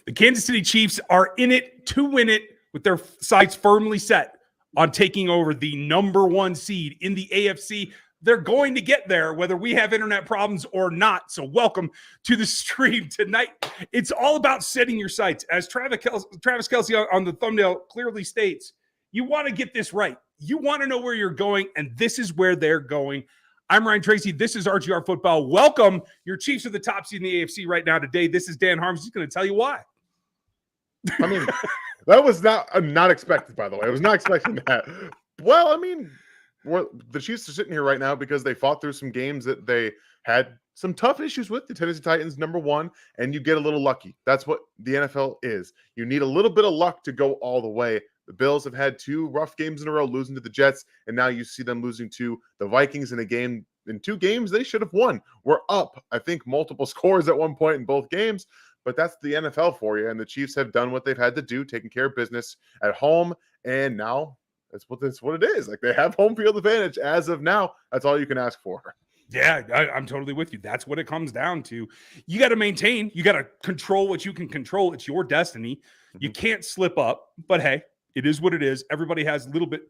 The Kansas City Chiefs are in it to win it with their sights firmly set on taking over the number 1 seed in the AFC. They're going to get there whether we have internet problems or not. So welcome to the stream tonight. It's all about setting your sights. As Travis Kelce on the thumbnail clearly states, you want to get this right. You want to know where you're going, and this is where they're going. I'm Ryan Tracy. This is RGR Football. Welcome. Your Chiefs are the top seed in the AFC right now today. This is Dan Harms. He's going to tell you why. I mean, that was not expected, by the way. I was not expecting that. Well, I mean, the Chiefs are sitting here right now because they fought through some games that they had some tough issues with. The Tennessee Titans, number 1, and you get a little lucky. That's what the NFL is. You need a little bit of luck to go all the way. The Bills have had 2 rough games in a row, losing to the Jets, and now you see them losing to the Vikings in 2 games they should have won. We're up, I think, multiple scores at one point in both games, but that's the NFL for you, and the Chiefs have done what they've had to do, taking care of business at home, and now that's what it is. Like, they have home field advantage as of now. That's all you can ask for. Yeah, I'm totally with you. That's what it comes down to. You got to maintain. You got to control what you can control. It's your destiny. You can't slip up, but hey, it is what it is. Everybody has a little bit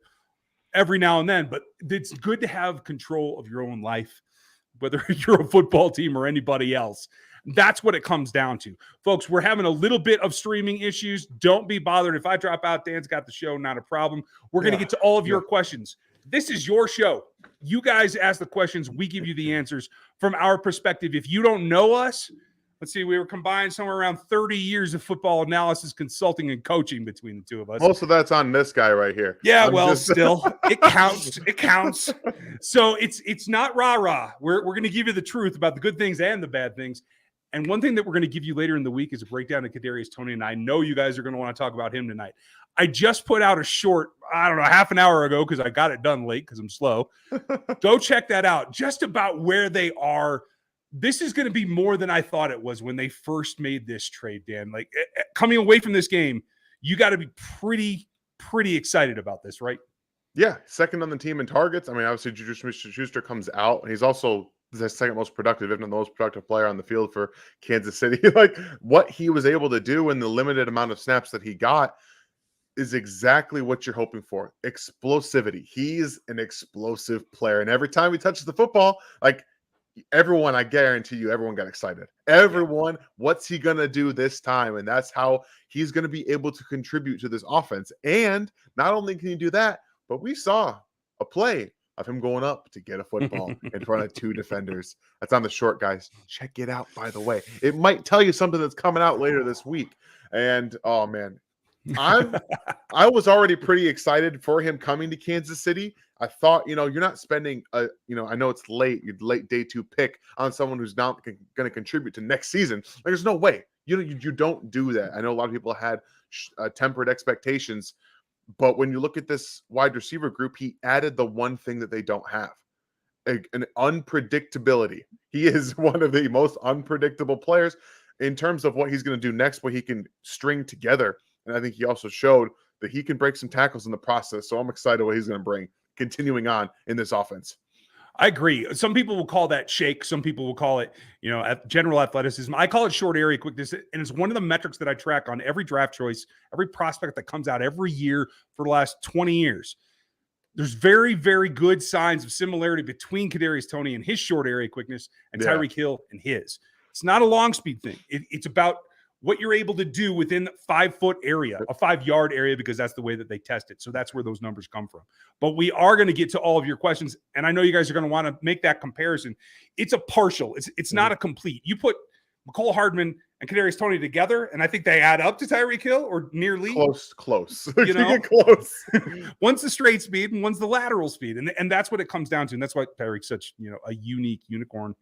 every now and then, but it's good to have control of your own life, whether you're a football team or anybody else. That's what it comes down to. Folks, we're having a little bit of streaming issues. Don't be bothered. If I drop out, Dan's got the show, not a problem. We're going to get to all of your questions. This is your show. You guys ask the questions. We give you the answers from our perspective. If you don't know us, let's see, we were combined somewhere around 30 years of football analysis, consulting, and coaching between the two of us. Most of that's on this guy right here. Yeah, still, it counts. It counts. So it's not rah-rah. We're going to give you the truth about the good things and the bad things. And one thing that we're going to give you later in the week is a breakdown of Kadarius Toney, and I know you guys are going to want to talk about him tonight. I just put out a short, I don't know, half an hour ago because I got it done late because I'm slow. Go check that out. Just about where they are. This is going to be more than I thought it was when they first made this trade, Dan. Like, coming away from this game, you got to be pretty excited about this, right? Yeah, second on the team in targets. I mean, obviously, Juju Smith-Schuster comes out, and he's also the second most productive, if not the most productive player on the field for Kansas City. Like, what he was able to do in the limited amount of snaps that he got is exactly what you're hoping for. Explosivity. He's an explosive player, and every time he touches the football, like, everyone, I guarantee you, everyone got excited. Everyone, what's he going to do this time? And that's how he's going to be able to contribute to this offense. And not only can he do that, but we saw a play of him going up to get a football in front of 2 defenders. That's on the short, guys. Check it out, by the way. It might tell you something that's coming out later this week. And, oh, man, I was already pretty excited for him coming to Kansas City. I thought, you're not spending I know it's late day 2 pick on someone who's not going to contribute to next season. Like, there's no way. You don't do that. I know a lot of people had tempered expectations, but when you look at this wide receiver group, he added the one thing that they don't have, an unpredictability. He is one of the most unpredictable players in terms of what he's going to do next, what he can string together. And I think he also showed that he can break some tackles in the process. So I'm excited what he's going to bring continuing on in this offense. I agree. Some people will call that shake. Some people will call it, general athleticism. I call it short area quickness. And it's one of the metrics that I track on every draft choice, every prospect that comes out every year for the last 20 years. There's very, very good signs of similarity between Kadarius Toney and his short area quickness and Tyreek Hill and his. It's not a long speed thing. It's about what you're able to do within 5-foot area, a 5-yard area, because that's the way that they test it. So that's where those numbers come from. But we are going to get to all of your questions, and I know you guys are going to want to make that comparison. It's a partial. It's not a complete. You put Mecole Hardman and Kadarius Toney together, and I think they add up to Tyreek Hill or nearly. Close. Close. One's the straight speed and one's the lateral speed, and that's what it comes down to. And that's why Tyreek's such a unique unicorn.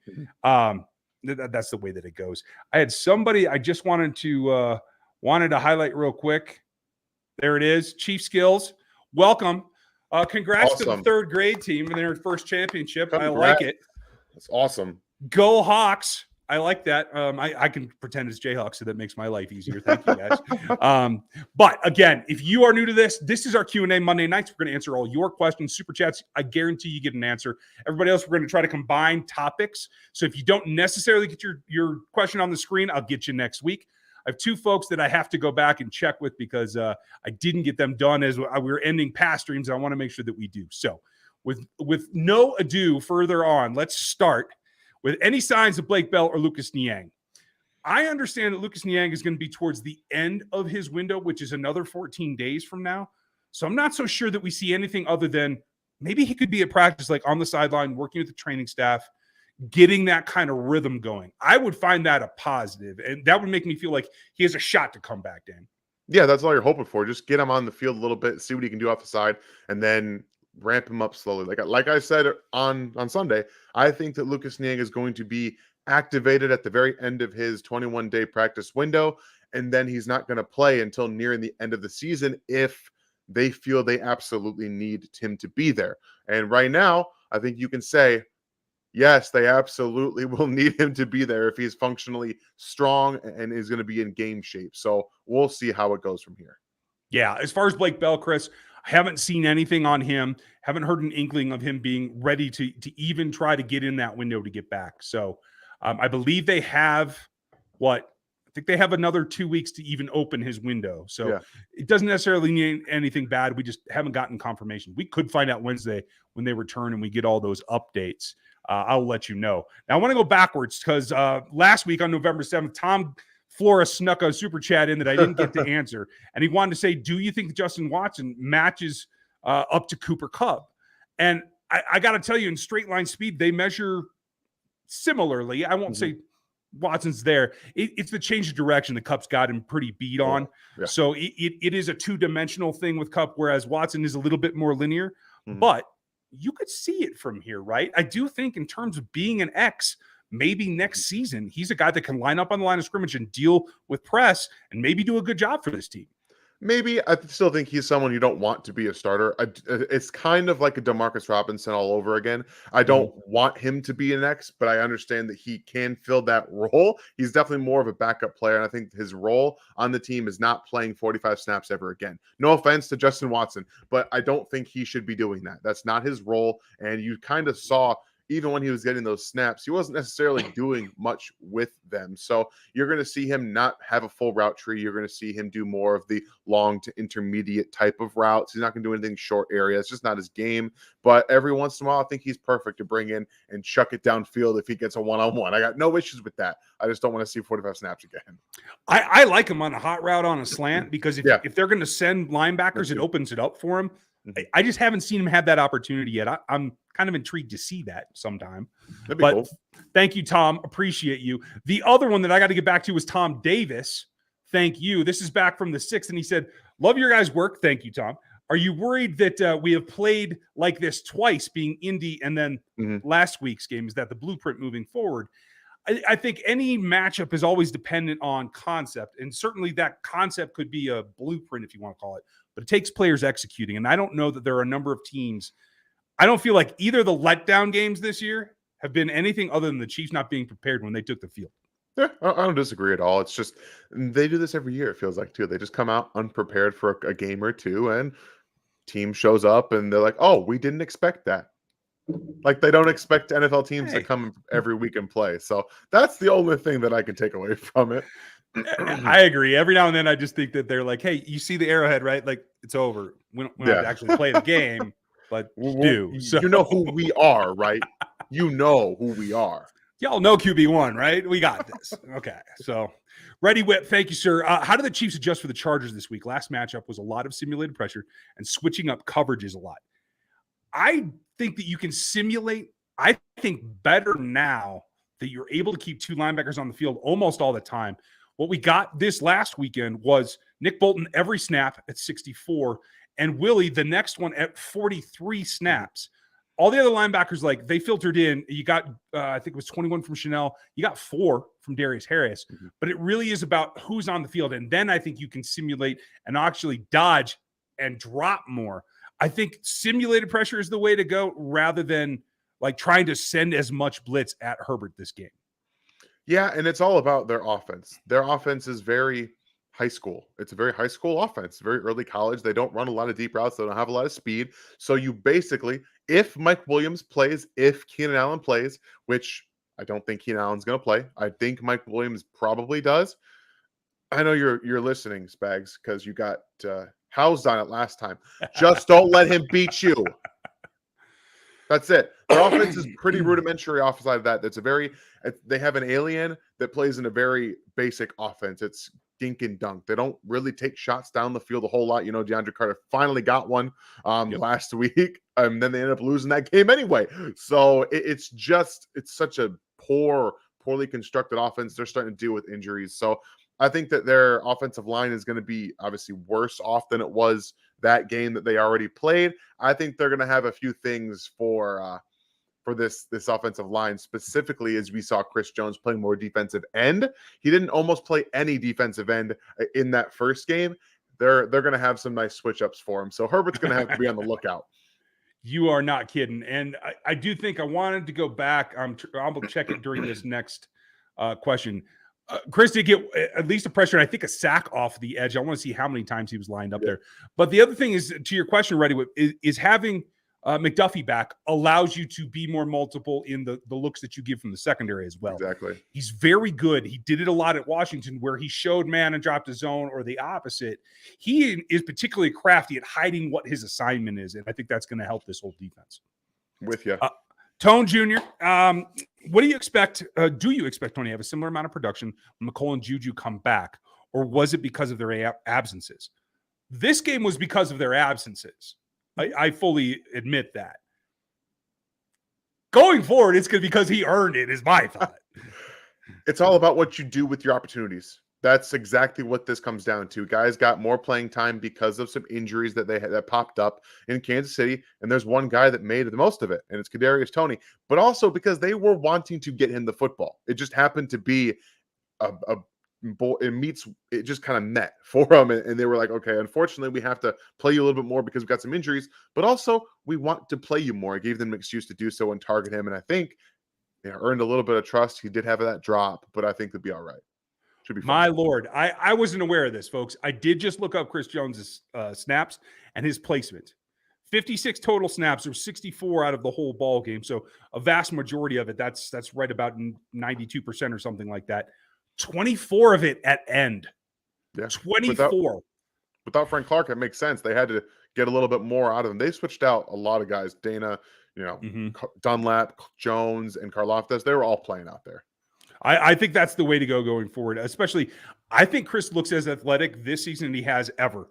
That's the way that it goes. I had somebody I just wanted to highlight real quick. There it is. Chief Skills. Welcome. Congrats to the 3rd grade team in their first championship. Congrats. I like it. That's awesome. Go Hawks. I like that. I can pretend it's Jayhawks, so that makes my life easier. Thank you, guys. But again, if you are new to this is our Q&A Monday nights. We're going to answer all your questions, super chats. I guarantee you get an answer. Everybody else, we're going to try to combine topics. So if you don't necessarily get your question on the screen, I'll get you next week. I have two folks that I have to go back and check with because I didn't get them done as we were ending past streams. I want to make sure that we do. So with no ado further on, let's start with any signs of Blake Bell or Lucas Niang. I understand that Lucas Niang is going to be towards the end of his window, which is another 14 days from now. So I'm not so sure that we see anything other than maybe he could be at practice, like on the sideline, working with the training staff, getting that kind of rhythm going. I would find that a positive, and that would make me feel like he has a shot to come back, Dan. Yeah, that's all you're hoping for. Just get him on the field a little bit, see what he can do off the side, and then ramp him up slowly. Like I said on Sunday, I think that Lucas Niang is going to be activated at the very end of his 21-day practice window, and then he's not going to play until nearing the end of the season if they feel they absolutely need him to be there. And right now, I think you can say, yes, they absolutely will need him to be there if he's functionally strong and is going to be in game shape. So we'll see how it goes from here. Yeah, as far as Blake Bell, Chris, I haven't seen anything on him. Haven't heard an inkling of him being ready to even try to get in that window to get back. So I believe they have I think they have another 2 weeks to even open his window. So It doesn't necessarily mean anything bad. We just haven't gotten confirmation. We could find out Wednesday when they return and we get all those updates. I'll let you know. Now I want to go backwards because last week on November 7th, Tom Flores snuck a super chat in that I didn't get to answer. And he wanted to say, do you think Justin Watson matches up to Cooper Kupp? And I got to tell you, in straight line speed, they measure similarly. I won't say Watson's there. It's the change of direction that Kupp's got him pretty beat on. Yeah. So it is a two-dimensional thing with Kupp, whereas Watson is a little bit more linear. But you could see it from here, right? I do think in terms of being an X, maybe next season, he's a guy that can line up on the line of scrimmage and deal with press and maybe do a good job for this team. Maybe. I still think he's someone you don't want to be a starter. It's kind of like a Demarcus Robinson all over again. I don't want him to be an X, but I understand that he can fill that role. He's definitely more of a backup player, and I think his role on the team is not playing 45 snaps ever again. No offense to Justin Watson, but I don't think he should be doing that. That's not his role, and you kind of saw even when he was getting those snaps, he wasn't necessarily doing much with them. So you're going to see him not have a full route tree. You're going to see him do more of the long to intermediate type of routes. He's not going to do anything short area. It's just not his game. But every once in a while, I think he's perfect to bring in and chuck it downfield if he gets a one-on-one. I got no issues with that. I just don't want to see 45 snaps again. I like him on a hot route on a slant because if they're going to send linebackers, it opens it up for him. I just haven't seen him have that opportunity yet. I'm kind of intrigued to see that sometime. That'd be cool. Thank you, Tom. Appreciate you. The other one that I got to get back to was Tom Davis. Thank you. This is back from the 6th, and he said, love your guys' work. Thank you, Tom. Are you worried that we have played like this twice, being Indy and then last week's game? Is that the blueprint moving forward? I think any matchup is always dependent on concept, and certainly that concept could be a blueprint, if you want to call it, but it takes players executing, and I don't know that there are a number of teams. I don't feel like either the letdown games this year have been anything other than the Chiefs not being prepared when they took the field. Yeah, I don't disagree at all. It's just they do this every year, it feels like, too. They just come out unprepared for a game or two, and team shows up, and they're like, oh, we didn't expect that. Like, they don't expect NFL teams to come every week and play. So that's the only thing that I can take away from it. I agree. Every now and then I just think that they're like, hey, you see the arrowhead, right? Like, it's over. We don't have to actually play the game, but do. So. You know who we are, right? You know who we are. Y'all know QB1, right? We got this. Okay. So, Ready Whip, thank you, sir. How do the Chiefs adjust for the Chargers this week? Last matchup was a lot of simulated pressure and switching up coverages a lot. I think that you can simulate. I think better now that you're able to keep two linebackers on the field almost all the time. What we got this last weekend was Nick Bolton every snap at 64 and Willie the next one at 43 snaps. All the other linebackers, like, they filtered in. You got, I think it was 21 from Chanel. You got 4 from Darius Harris. But it really is about who's on the field. And then I think you can simulate and actually dodge and drop more. I think simulated pressure is the way to go rather than, like, trying to send as much blitz at Herbert this game. Yeah, and it's all about their offense. Their offense is very high school. It's a very high school offense, very early college. They don't run a lot of deep routes. They don't have a lot of speed. So you basically, if Mike Williams plays, if Keenan Allen plays, which I don't think Keenan Allen's going to play. I think Mike Williams probably does. I know you're listening, Spags, because you got housed on it last time. Just don't let him beat you. That's it. Their offense is pretty rudimentary offside of that. They have an alien that plays in a very basic offense. It's dink and dunk. They don't really take shots down the field a whole lot. DeAndre Carter finally got one last week. Then they ended up losing that game anyway. So it's such a poorly constructed offense. They're starting to deal with injuries. So I think that their offensive line is going to be obviously worse off than it was that game that they already played. I think they're going to have a few things for this offensive line, specifically as we saw Chris Jones playing more defensive end. He didn't almost play any defensive end in that first game. They're going to have some nice switch ups for him. So Herbert's going to have to be on the lookout. You are not kidding. And I do think I wanted to go back. I'll check it during this next question. Chris did get at least a pressure, and I think a sack off the edge. I want to see how many times he was lined up there. But the other thing is, to your question, Reddy, is having McDuffie back allows you to be more multiple in the looks that you give from the secondary as well. Exactly. He's very good. He did it a lot at Washington where he showed man and dropped a zone, or the opposite. He is particularly crafty at hiding what his assignment is, and I think that's going to help this whole defense. With you. Tone Jr., what do you expect? Do you expect Tony to have a similar amount of production when McColl and Juju come back, or was it because of their absences? This game was because of their absences. I fully admit that. Going forward, it's because he earned it, is my thought. It's all about what you do with your opportunities. That's exactly what this comes down to. Guys got more playing time because of some injuries that popped up in Kansas City, and there's one guy that made the most of it, and it's Kadarius Toney. But also because they were wanting to get him the football. It just happened to be it just kind of met for them, and they were like, okay, unfortunately we have to play you a little bit more because we've got some injuries, but also we want to play you more. I gave them an excuse to do so and target him, and I think earned a little bit of trust. He did have that drop, but I think they'll be all right. Should be fun. My Lord, I wasn't aware of this, folks. I did just look up Chris Jones's snaps and his placement. 56 total snaps, or 64 out of the whole ball game. So a vast majority of it, that's right about 92% or something like that. 24 of it at end. Yeah. 24. Without Frank Clark, it makes sense. They had to get a little bit more out of them. They switched out a lot of guys. Dana, Dunlap, Jones, and Karlaftis. They were all playing out there. I think that's the way to go going forward. Especially, I think Chris looks as athletic this season than he has ever.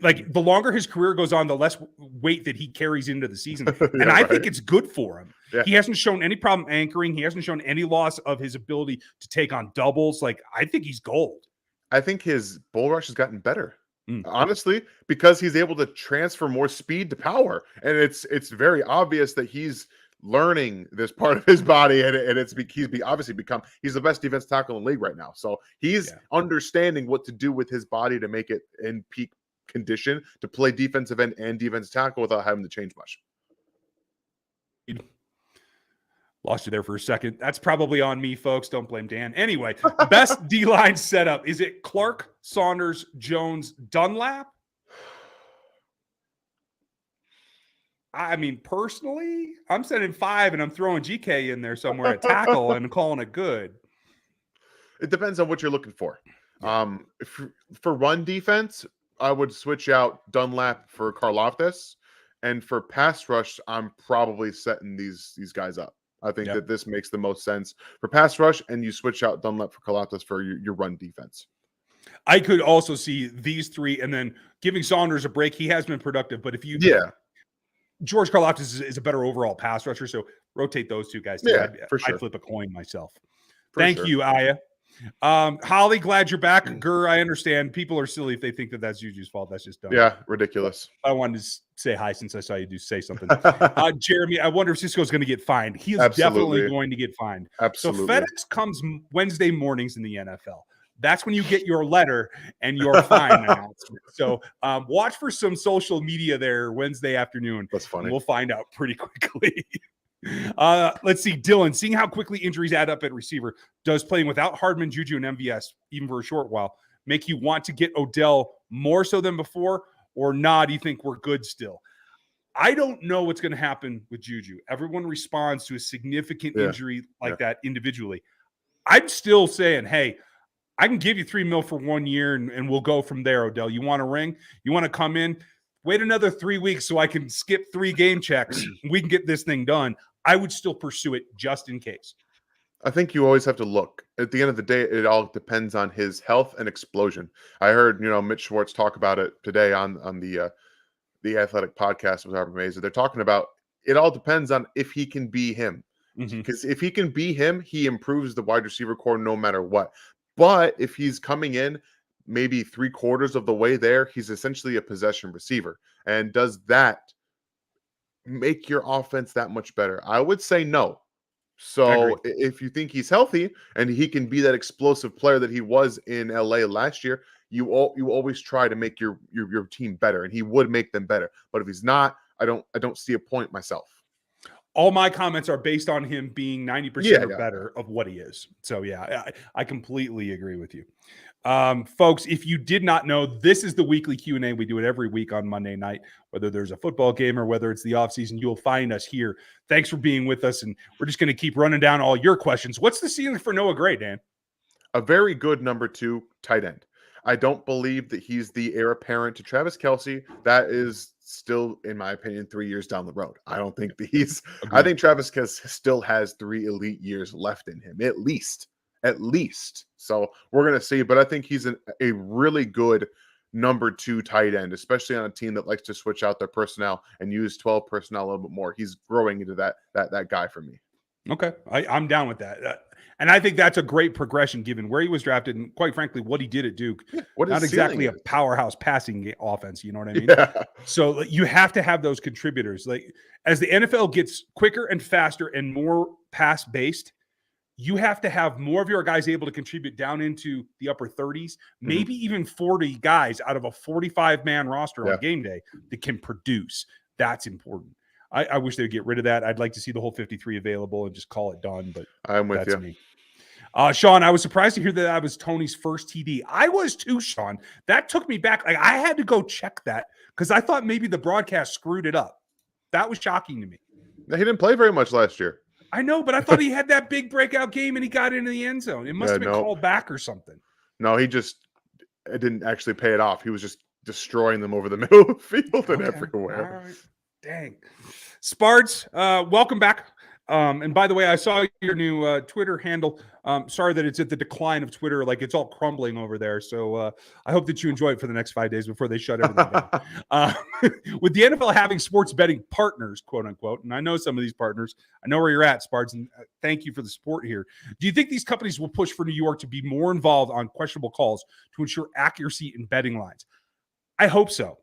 Like, the longer his career goes on, the less weight that he carries into the season. And I think it's good for him. Yeah. He hasn't shown any problem anchoring. He hasn't shown any loss of his ability to take on doubles. Like, I think he's gold. I think his bull rush has gotten better. Honestly, because he's able to transfer more speed to power. And it's very obvious that he's learning this part of his body, and he's the best defense tackle in the league right now. So he's understanding what to do with his body to make it in peak condition to play defensive end and defensive tackle without having to change much. Lost you there for a second. That's probably on me, folks. Don't blame Dan. Anyway, best D-line setup. Is it Clark, Saunders, Jones, Dunlap? I mean, personally, I'm sending 5 and I'm throwing GK in there somewhere at tackle and calling it good. It depends on what you're looking for. For run defense, I would switch out Dunlap for Karlaftis, and for pass rush, I'm probably setting these guys up. I think that this makes the most sense for pass rush, and you switch out Dunlap for Karlaftis for your run defense. I could also see these three and then giving Saunders a break. He has been productive, but if you George Karlaftis is a better overall pass rusher, so rotate those two guys. Yeah, for sure. I'd flip a coin myself. Thank you, Aya. Holly, glad you're back. Gur, I understand. People are silly if they think that that's Juju's fault. That's just dumb. Yeah, ridiculous. I wanted to say hi since I saw you say something. Jeremy, I wonder if Cisco's going to get fined. He is definitely going to get fined. Absolutely. So FedEx comes Wednesday mornings in the NFL. That's when you get your letter and your fine announcement. So watch for some social media there Wednesday afternoon. That's funny. We'll find out pretty quickly. Let's see. Dylan, seeing how quickly injuries add up at receiver, does playing without Hardman, Juju, and MVS, even for a short while, make you want to get Odell more so than before, or not? Do you think we're good still? I don't know what's going to happen with Juju. Everyone responds to a significant injury like that individually. I'm still saying, hey, I can give you $3 million for 1 year and we'll go from there, Odell. You want a ring? You want to come in? Wait another 3 weeks so I can skip 3 game checks. We can get this thing done. I would still pursue it just in case. I think you always have to look. At the end of the day, it all depends on his health and explosion. I heard, Mitch Schwartz talk about it today on the Athletic podcast with Harvard Mazer. They're talking about it all depends on if he can be him. Because if he can be him, he improves the wide receiver core no matter what. But if he's coming in maybe 3/4 of the way there, he's essentially a possession receiver. And does that make your offense that much better? I would say no. So if you think he's healthy and he can be that explosive player that he was in LA last year, you always try to make your team better, and he would make them better. But if he's not, I don't see a point myself. All my comments are based on him being 90% or better of what he is. So yeah, I completely agree with you. Folks, if you did not know, this is the weekly Q&A. We do it every week on Monday night, whether there's a football game or whether it's the offseason, you'll find us here. Thanks for being with us. And we're just going to keep running down all your questions. What's the ceiling for Noah Gray, Dan? A very good number 2 tight end. I don't believe that he's the heir apparent to Travis Kelce. That is still, in my opinion, 3 years down the road. I don't think that he's – I think Travis still has 3 elite years left in him, at least. So we're going to see. But I think he's a really good number 2 tight end, especially on a team that likes to switch out their personnel and use 12 personnel a little bit more. He's growing into that guy for me. Okay. I'm down with that. And I think that's a great progression given where he was drafted and, quite frankly, what he did at Duke. Not exactly a powerhouse passing offense, you know what I mean? Yeah. So you have to have those contributors. Like, as the NFL gets quicker and faster and more pass-based, you have to have more of your guys able to contribute down into the upper 30s, maybe even 40 guys out of a 45-man roster on game day that can produce. That's important. I wish they would get rid of that. I'd like to see the whole 53 available and just call it done, but I'm with you. Me. Sean, I was surprised to hear that was Toney's first TD. I was too, Sean. That took me back. Like, I had to go check that because I thought maybe the broadcast screwed it up. That was shocking to me. He didn't play very much last year. I know, but I thought he had that big breakout game and he got into the end zone. It must have been called back or something. No, it didn't actually pay it off. He was just destroying them over the middle of the field and everywhere. All right. Dang. Spards, welcome back. And by the way, I saw your new Twitter handle. Sorry that it's at the decline of Twitter. Like, it's all crumbling over there. So I hope that you enjoy it for the next 5 days before they shut everything down. With the NFL having sports betting partners, quote unquote, and I know some of these partners, I know where you're at, Spards, and thank you for the support here. Do you think these companies will push for New York to be more involved on questionable calls to ensure accuracy in betting lines? I hope so,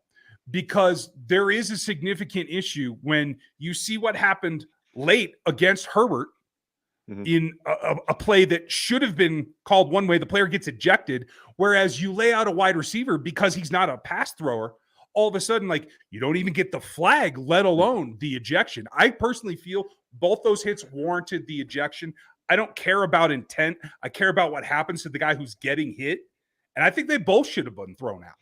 because there is a significant issue when you see what happened late against Herbert in a play that should have been called one way. The player gets ejected, whereas you lay out a wide receiver because he's not a pass thrower. All of a sudden, like, you don't even get the flag, let alone the ejection. I personally feel both those hits warranted the ejection. I don't care about intent. I care about what happens to the guy who's getting hit. And I think they both should have been thrown out.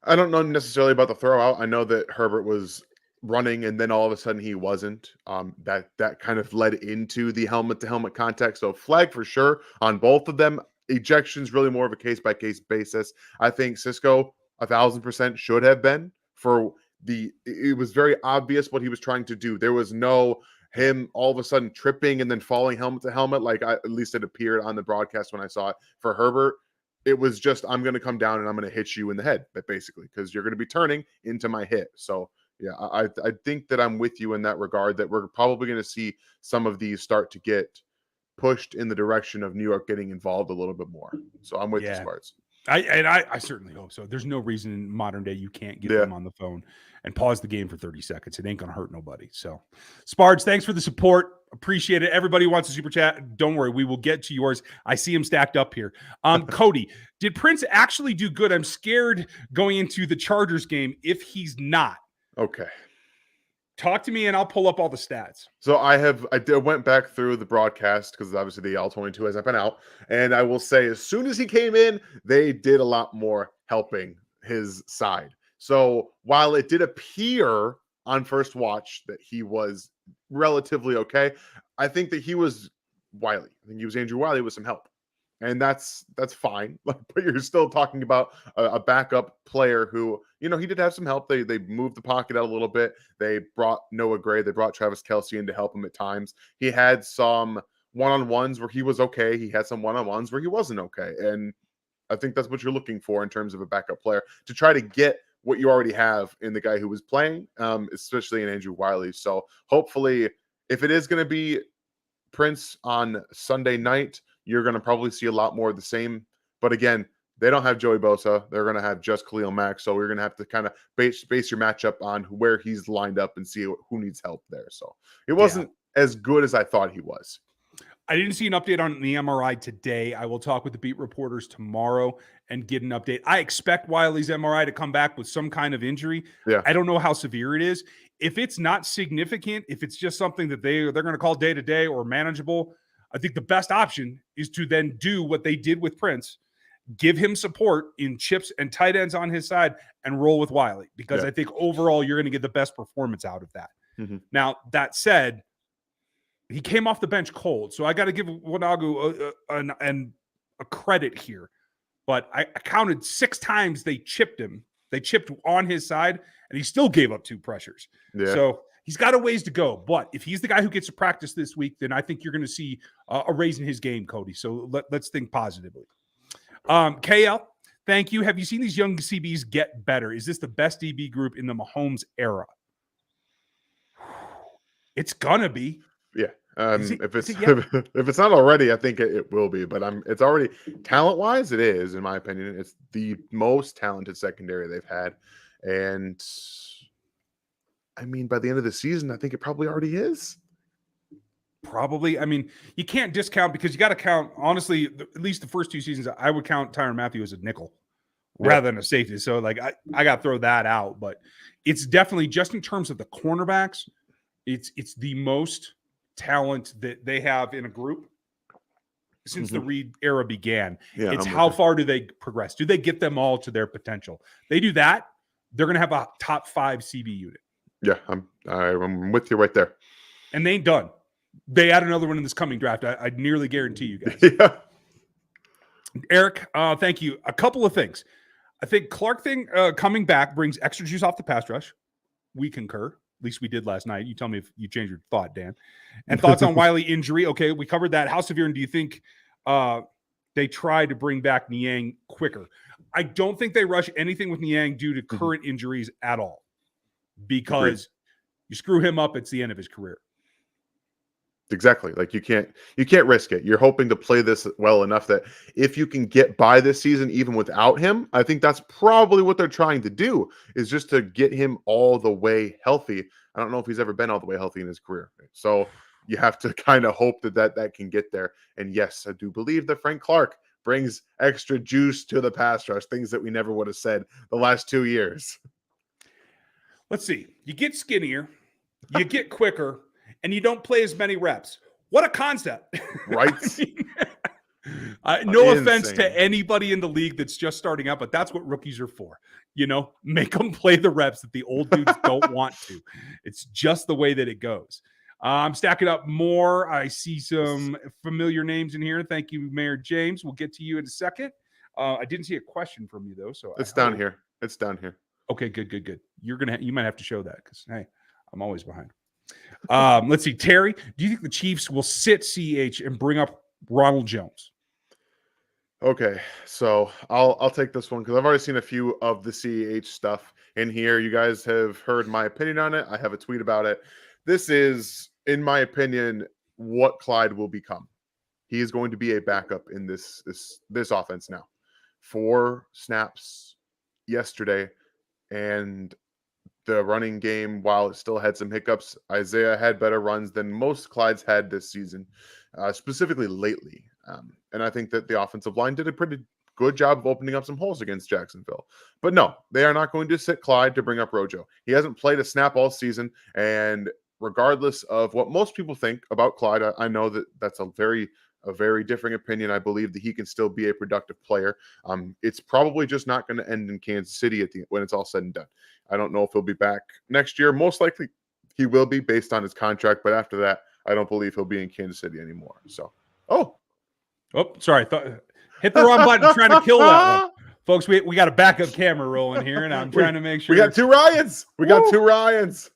I don't know necessarily about the throw out. I know that Herbert was running and then all of a sudden he wasn't. That kind of led into the helmet to helmet contact. So flag for sure on both of them. Ejection's really more of a case by case basis. I think Cisco 1,000% should have been it was very obvious what he was trying to do. There was no him all of a sudden tripping and then falling helmet to helmet. At least it appeared on the broadcast when I saw it. For Herbert, it was just, I'm going to come down and I'm going to hit you in the head, basically, because you're going to be turning into my hit. So, yeah, I think that I'm with you in that regard, that we're probably going to see some of these start to get pushed in the direction of New York getting involved a little bit more. So I'm with you, Spards. I certainly hope so. There's no reason in modern day you can't get them on the phone and pause the game for 30 seconds. It ain't going to hurt nobody. So, Spards, thanks for the support. Appreciate it. Everybody wants a super chat. Don't worry. We will get to yours. I see them stacked up here. Cody, did Prince actually do good? I'm scared going into the Chargers game if he's not. Okay. Talk to me and I'll pull up all the stats. So I went back through the broadcast because obviously the L22 has been out. And I will say, as soon as he came in, they did a lot more helping his side. So while it did appear on first watch that he was relatively okay, I think that he was Wiley. I think he was Andrew Wiley with some help. And that's fine. Like, but you're still talking about a backup player who, he did have some help. They moved the pocket out a little bit. They brought Noah Gray. They brought Travis Kelce in to help him at times. He had some one-on-ones where he was okay. He had some one-on-ones where he wasn't okay. And I think that's what you're looking for in terms of a backup player, to try to get what you already have in the guy who was playing, especially in Andrew Wiley. So hopefully, if it is going to be Prince on Sunday night, you're going to probably see a lot more of the same. But again, they don't have Joey Bosa. They're going to have just Khalil Mack. So we're going to have to kind of base your matchup on where he's lined up and see who needs help there. So it wasn't as good as I thought he was. I didn't see an update on the MRI today. I will talk with the beat reporters tomorrow and get an update. I expect Wiley's MRI to come back with some kind of injury. Yeah. I don't know how severe it is. If it's not significant, if it's just something that they're going to call day-to-day or manageable, I think the best option is to then do what they did with Prince, give him support in chips and tight ends on his side, and roll with Wiley, because I think overall you're going to get the best performance out of that. Mm-hmm. Now, that said, he came off the bench cold, so I got to give Wanagu a credit here. But I counted 6 times they chipped him. They chipped on his side, and he still gave up 2 pressures. Yeah. So he's got a ways to go. But if he's the guy who gets to practice this week, then I think you're going to see a raise in his game, Cody. So let's think positively. KL, thank you. Have you seen these young CBs get better? Is this the best DB group in the Mahomes era? It's gonna be. Yeah. If it's not already, I think it will be. But it's already, talent wise, it is, in my opinion. It's the most talented secondary they've had, and I mean, by the end of the season, I think it probably already is. Probably. I mean, you can't discount, because you got to count, honestly, at least the first 2 seasons, I would count Tyrann Mathieu as a nickel rather than a safety. So, like, I got to throw that out. But it's definitely, just in terms of the cornerbacks, it's the most talent that they have in a group since the Reed era began. It's how far do they progress? Do they get them all to their potential? They do that, they're going to have a top 5 CB unit. Yeah, I'm with you right there. And they ain't done. They add another one in this coming draft. I nearly guarantee you guys. Yeah. Eric, thank you. A couple of things. I think Clark coming back brings extra juice off the pass rush. We concur. At least we did last night. You tell me if you changed your thought, Dan. And thoughts on Wiley injury. Okay, we covered that. How severe, and do you think they try to bring back Niang quicker? I don't think they rush anything with Niang due to current injuries at all, because you screw him up, it's the end of his career. Exactly. Like, you can't risk it. You're hoping to play this well enough that if you can get by this season even without him, I think that's probably what they're trying to do, is just to get him all the way healthy. I don't know if he's ever been all the way healthy in his career. So you have to kind of hope that can get there. And yes, I do believe that Frank Clark brings extra juice to the pass rush, things that we never would have said the last 2 years. Let's see. You get skinnier, you get quicker, and you don't play as many reps. What a concept. Right? No offense to anybody in the league that's just starting out, but that's what rookies are for. Make them play the reps that the old dudes don't want to. It's just the way that it goes. I'm stacking up more. I see some familiar names in here. Thank you, Mayor James. We'll get to you in a second. I didn't see a question from you, though. So it's down here. It's down here. Okay, good. You might have to show that, because, hey, I'm always behind. Let's see. Terry, do you think the Chiefs will sit CH and bring up Ronald Jones? Okay, so I'll take this one, because I've already seen a few of the CH stuff in here. You guys have heard my opinion on it. I have a tweet about it. This is, in my opinion, what Clyde will become. He is going to be a backup in this offense now. 4 snaps yesterday, and the running game, while it still had some hiccups, Isaiah had better runs than most Clyde's had this season, specifically lately. And I think that the offensive line did a pretty good job of opening up some holes against Jacksonville. But no, they are not going to sit Clyde to bring up Rojo. He hasn't played a snap all season, and regardless of what most people think about Clyde, I know that that's a very different opinion. I believe that he can still be a productive player. It's probably just not going to end in Kansas City when it's all said and done. I don't know if he'll be back next year. Most likely he will be, based on his contract. But after that, I don't believe he'll be in Kansas City anymore. So, Oh, sorry. Hit the wrong button. Trying to kill that one. Folks, we got a backup camera rolling here, and I'm trying to make sure. We got two Ryans. We got two Ryans.